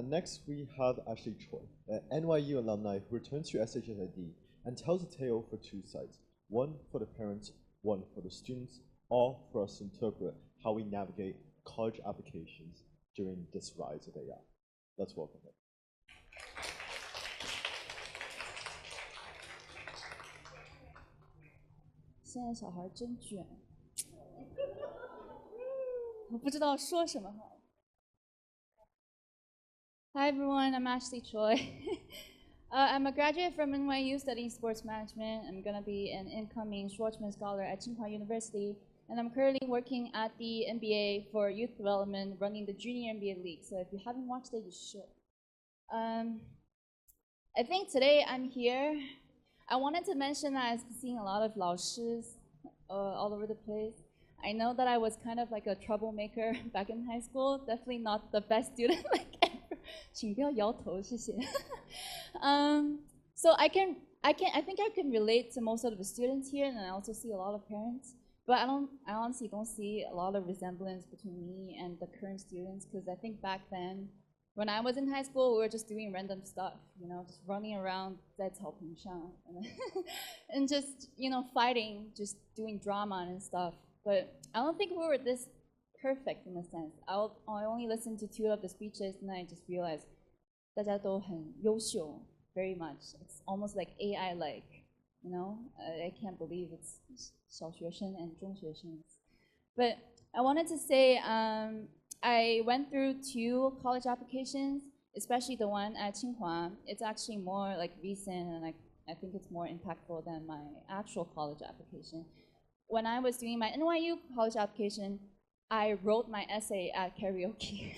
Next, we have actually Choi, an NYU alumni who returns to SHSID and tells a tale for two sides, one for the parents, one for the students, all for us to interpret how we navigate college applications during this rise of AI. Let's welcome him. 现在小孩真卷，我不知道说什么好。Hi everyone, I'm Ashley Choi. I'm a graduate from NYU studying sports management. I'm going to be an incoming Schwartzman Scholar at Tsinghua University, and I'm currently working at the NBA for youth development, running the Junior NBA League. So if you haven't watched it, you should. I think today I'm here. I wanted to mention that I've seen a lot of 老师 all over the place. I know that I was kind of like a troublemaker back in high school. Definitely not the best student like ever. 请不要摇头，谢谢。So I think I can relate to most of the students here, and I also see a lot of parents. But I honestly don't see a lot of resemblance between me and the current students, because I think back then, when I was in high school, we were just doing random stuff, you know, just running around, 在草坪上, and just, you know, fighting, just doing drama and stuff. But I don't think we were this perfect in a sense. I only listened to 2 of the speeches, and I just realized 大家都很优秀, very much. It's almost like AI-like, you know. I can't believe it's 小学生 and 中学生. But I wanted to say, I went through 2 college applications, especially the one at Tsinghua. It's actually more like recent, and I think it's more impactful than my actual college application. When I was doing my NYU college application, I wrote my essay at karaoke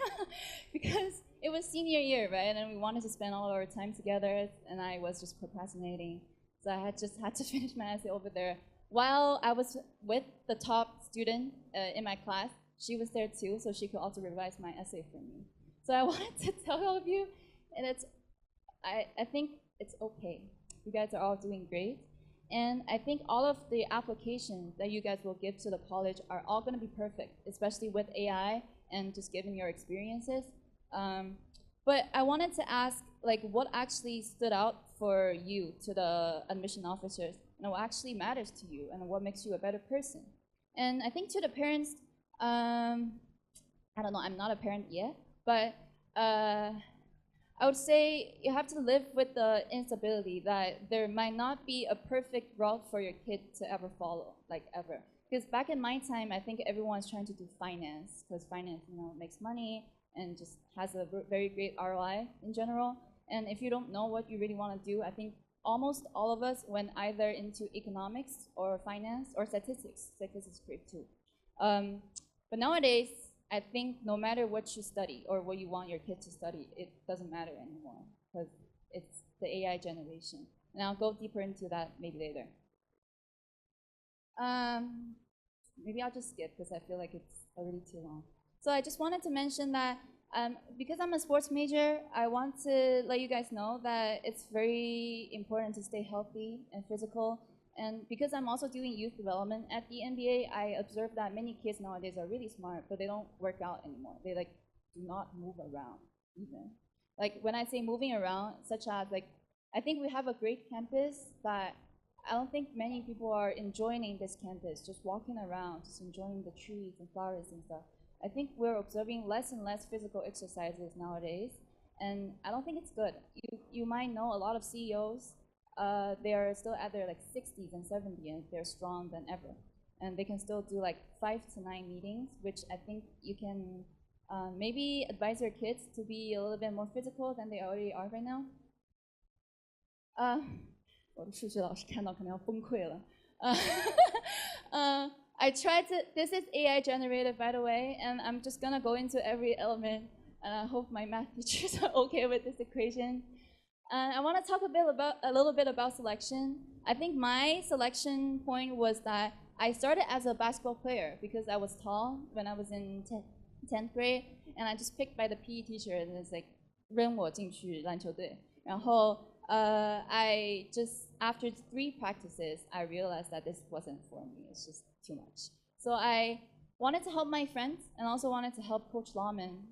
because it was senior year, right? And we wanted to spend all our time together, and I was just procrastinating. So I had to finish my essay over there. While I was with the top student in my class, she was there too, so she could also revise my essay for me. So I wanted to tell all of you, and I think it's okay. You guys are all doing great. And I think all of the applications that you guys will give to the college are all going to be perfect, especially with AI and just given your experiences. But I wanted to ask, like, what actually stood out for you to the admission officers, and what actually matters to you, and what makes you a better person? And I think to the parents, I don't know, I'm not a parent yet, but I would say you have to live with the instability that there might not be a perfect route for your kid to ever follow, like ever. Because back in my time, I think everyone's trying to do finance, because finance, you know, makes money and just has a very great ROI in general. And if you don't know what you really want to do, I think almost all of us went either into economics or finance or statistics. Statistics is great too. But nowadays, I think no matter what you study or what you want your kid to study, it doesn't matter anymore, because it's the AI generation. And I'll go deeper into that maybe later. Maybe I'll just skip, because I feel like it's already too long. So I just wanted to mention that because I'm a sports major, I want to let you guys know that it's very important to stay healthy and physical. And because I'm also doing youth development at the NBA, I observe that many kids nowadays are really smart, but they don't work out anymore. They like do not move around even. Like when I say moving around, such as like, I think we have a great campus, but I don't think many people are enjoying this campus, just walking around, just enjoying the trees and flowers and stuff. I think we're observing less and less physical exercises nowadays, and I don't think it's good. You might know a lot of CEOs, they are still at their like 60s and 70s, and they're strong than ever. And they can still do like 5 to 9 meetings, which I think you can maybe advise your kids to be a little bit more physical than they already are right now. 我的数学老师看到可能要崩溃了。I tried to, this is AI generated, by the way, and I'm just gonna go into every element, and I hope my math teachers are okay with this equation. I want to talk a little bit about selection. I think my selection point was that I started as a basketball player because I was tall when I was in 10th grade, and I just picked by the PE teacher, and it's like 扔我进去篮球队。然后I just, after 3 practices, I realized that this wasn't for me. It's just too much. So I wanted to help my friends, and also wanted to help Coach Lawman,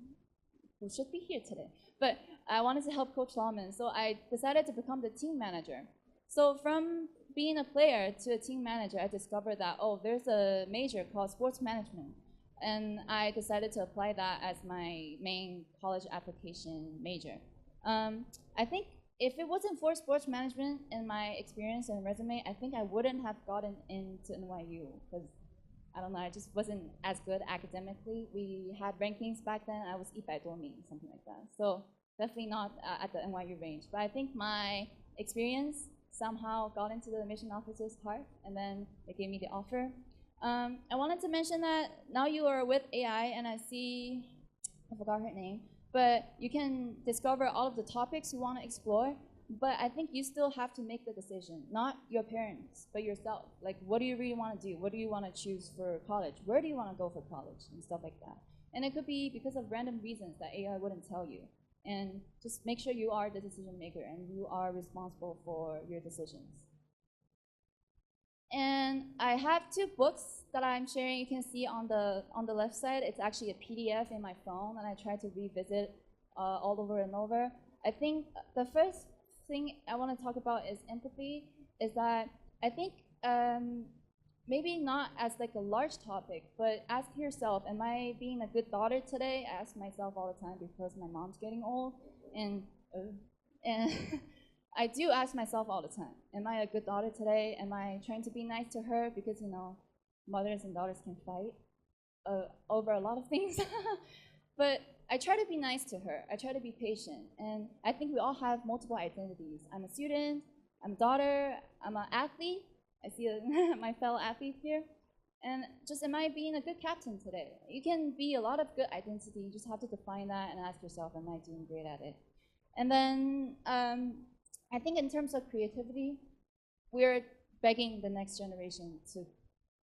who should be here today. But I wanted to help Coach Solomon, so I decided to become the team manager. So from being a player to a team manager, I discovered that, oh, there's a major called sports management. And I decided to apply that as my main college application major. I think if it wasn't for sports management in my experience and resume, I think I wouldn't have gotten into NYU, because I don't know, I just wasn't as good academically. We had rankings back then. I was 100多名, something like that. So definitely not at the NYU range. But I think my experience somehow got into the admission officer's heart, and then they gave me the offer. I wanted to mention that now you are with AI, and I see, I forgot her name, but you can discover all of the topics you want to explore. But I think you still have to make the decision, not your parents, but yourself. Like, what do you really want to do? What do you want to choose for college? Where do you want to go for college? And stuff like that. And it could be because of random reasons that AI wouldn't tell you. And just make sure you are the decision maker and you are responsible for your decisions. And I have 2 books that I'm sharing. You can see on the left side. It's actually a PDF in my phone, and I try to revisit all over and over. I think the first thing I want to talk about is empathy. Is that I think maybe not as like a large topic, but ask yourself, am I being a good daughter today? I ask myself all the time because my mom's getting old, and I do ask myself all the time, am I a good daughter today? Am I trying to be nice to her? Because, you know, mothers and daughters can fight over a lot of things. But I try to be nice to her. I try to be patient. And I think we all have multiple identities. I'm a student, I'm a daughter, I'm an athlete. I see my fellow athletes here. And just, am I being a good captain today? You can be a lot of good identity. You just have to define that and ask yourself, am I doing great at it? And then I think in terms of creativity, we're begging the next generation to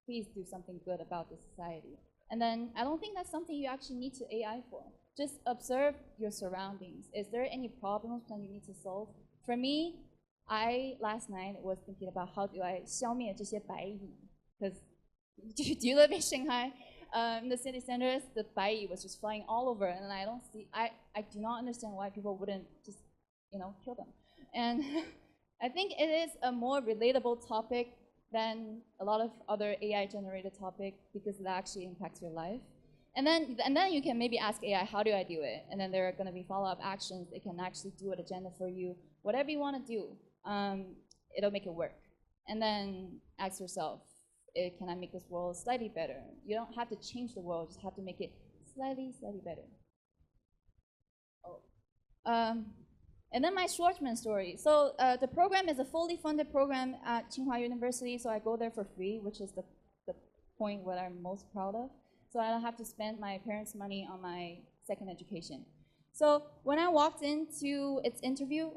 please do something good about the society. And then I don't think that's something you actually need to AI for. Just observe your surroundings. Is there any problems that you need to solve? For me, I last night was thinking about how do I 消灭这些白蚁, because do you live in Shanghai? In the city centers, the 白蚁 was just flying all over, and I do not understand why people wouldn't just, you know, kill them. And I think it is a more relatable topic than a lot of other AI-generated topics because it actually impacts your life. And then you can maybe ask AI, how do I do it? And then there are going to be follow-up actions. It can actually do an agenda for you. Whatever you want to do, it'll make it work. And then ask yourself, can I make this world slightly better? You don't have to change the world, just have to make it slightly better. Oh. And then my Schwartzman story. So the program is a fully funded program at Tsinghua University, so I go there for free, which is the point what I'm most proud of. So I don't have to spend my parents' money on my second education. So when I walked into its interview,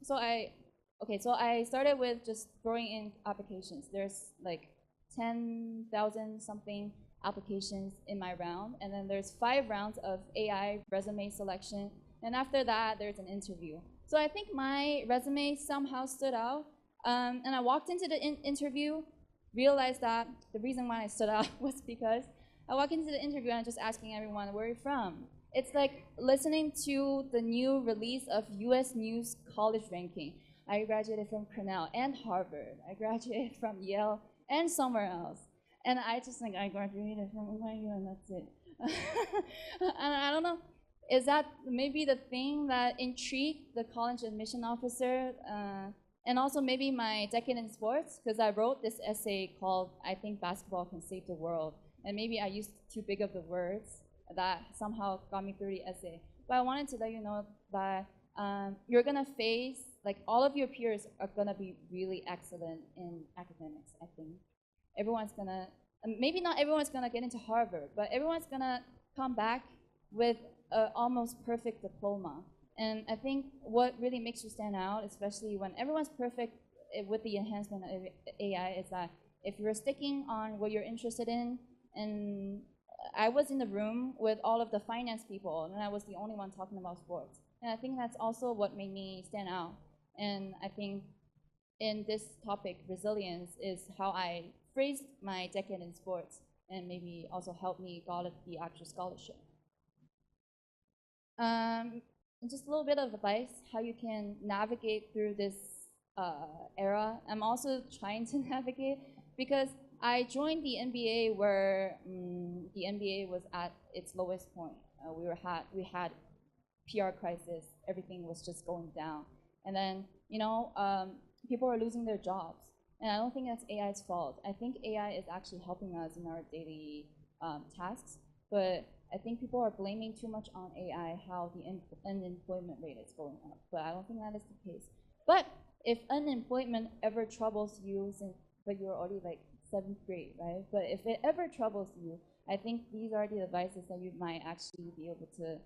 so I started with just throwing in applications. There's like 10,000 something applications in my round, and then there's 5 rounds of AI resume selection. And after that, there's an interview. So I think my resume somehow stood out. And I walked into the interview, realized that the reason why I stood out was because I walked into the interview and I'm just asking everyone, where are you from? It's like listening to the new release of US News college ranking. I graduated from Cornell and Harvard. I graduated from Yale and somewhere else. And I just think I graduated from NYU and that's it. And I don't know. Is that maybe the thing that intrigued the college admission officer, and also maybe my decade in sports, because I wrote this essay called, I think basketball can save the world, and maybe I used too big of the words that somehow got me through the essay. But I wanted to let you know that you're gonna face, like all of your peers are gonna be really excellent in academics, I think. Everyone's gonna, maybe not everyone's gonna get into Harvard, but everyone's gonna come back with almost perfect diploma. And I think what really makes you stand out, especially when everyone's perfect with the enhancement of AI, is that if you're sticking on what you're interested in, and I was in the room with all of the finance people, and I was the only one talking about sports. And I think that's also what made me stand out. And I think in this topic, resilience is how I phrased my decade in sports, and maybe also helped me got the actual scholarship. and just a little bit of advice how you can navigate through this era. I'm also trying to navigate because I joined the NBA where the NBA was at its lowest point. We had PR crisis. Everything was just going down, and then people are losing their jobs. And I don't think that's AI's fault. I think AI is actually helping us in our daily tasks, but I think people are blaming too much on AI how the unemployment rate is going up. But I don't think that is the case. But if unemployment ever troubles you, but you're already like 7th grade, right? But if it ever troubles you, I think these are the advices that you might actually be able to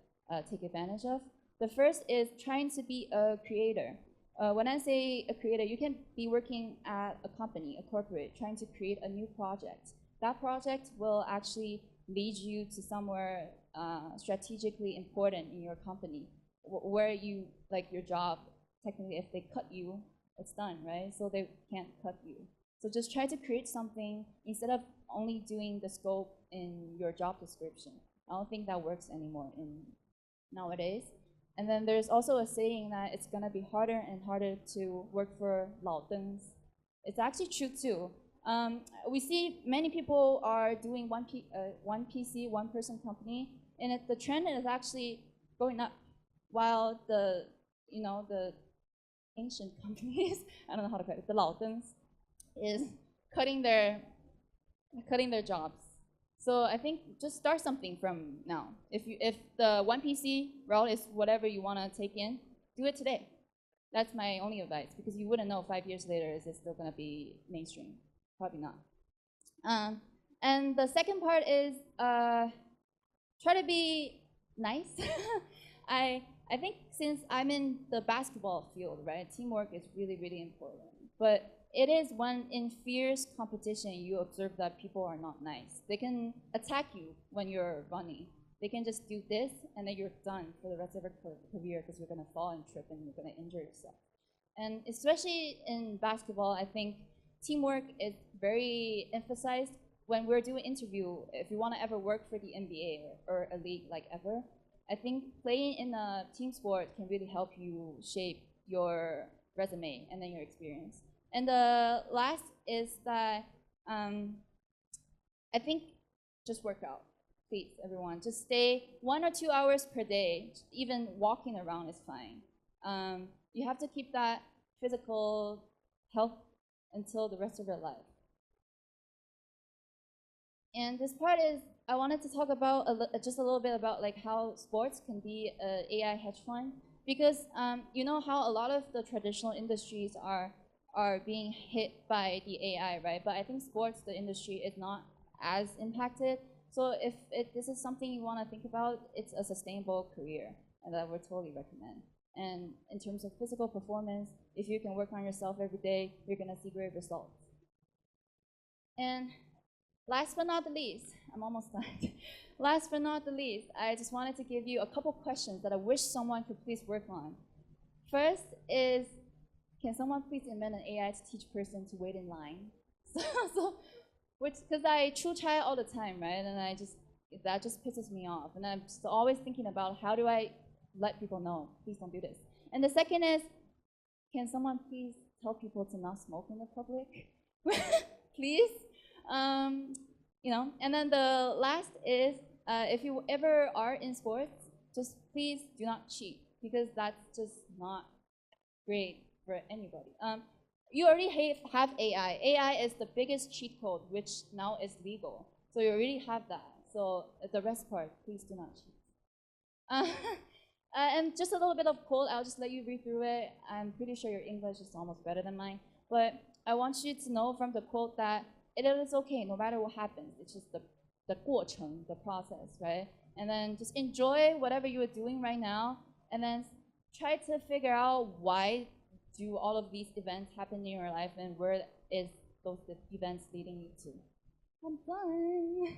take advantage of. The first is trying to be a creator. When I say a creator, you can be working at a company, a corporate, trying to create a new project. That project will actually lead you to somewhere strategically important in your company, where you, like your job, technically if they cut you, it's done, right? So they can't cut you. So just try to create something instead of only doing the scope in your job description. I don't think that works anymore nowadays. And then there's also a saying that it's gonna be harder and harder to work for 老登. It's actually true too. We see many people are doing one PC, one person company, and the trend is actually going up, while the ancient companies, I don't know how to put it, the 老登, is cutting their jobs. So I think just start something from now. If the one PC route is whatever you want to take in, do it today. That's my only advice, because you wouldn't know 5 years later is it still going to be mainstream. Probably not. And the second part is try to be nice. I think since I'm in the basketball field, right, teamwork is really, really important. But it is when in fierce competition you observe that people are not nice. They can attack you when you're running. They can just do this, and then you're done for the rest of your career because you're going to fall and trip and you're going to injure yourself. And especially in basketball, I think teamwork is very emphasized. When we're doing interview, if you want to ever work for the NBA or a league like ever, I think playing in a team sport can really help you shape your resume and then your experience. And the last is that I think just work out. Please, everyone, just stay 1 or 2 hours per day. Even walking around is fine. You have to keep that physical health until the rest of your life. And this part is, I wanted to talk about just a little bit about like how sports can be an AI hedge fund, because you know how a lot of the traditional industries are being hit by the AI, right? But I think sports, the industry, is not as impacted. So if this is something you want to think about, it's a sustainable career, and that I would totally recommend. And in terms of physical performance, if you can work on yourself every day, you're going to see great results. And last but not the least, I'm almost done. Last but not the least, I just wanted to give you a couple questions that I wish someone could please work on. First is, can someone please invent an AI to teach a person to wait in line? Because I chuchai all the time, right? And that just pisses me off. And I'm just always thinking about how do I let people know, please don't do this. And the second is, can someone please tell people to not smoke in the public? Please? You know, and then the last is, if you ever are in sports, just please do not cheat, because that's just not great for anybody. You already have AI. AI is the biggest cheat code, which now is legal. So you already have that. So the rest part, please do not cheat. And just a little bit of quote, I'll just let you read through it. I'm pretty sure your English is almost better than mine. But I want you to know from the quote that it is okay no matter what happens. It's just the 过程, the process, right? And then just enjoy whatever you are doing right now, and then try to figure out why do all of these events happen in your life, and where is those events leading you to. I'm done.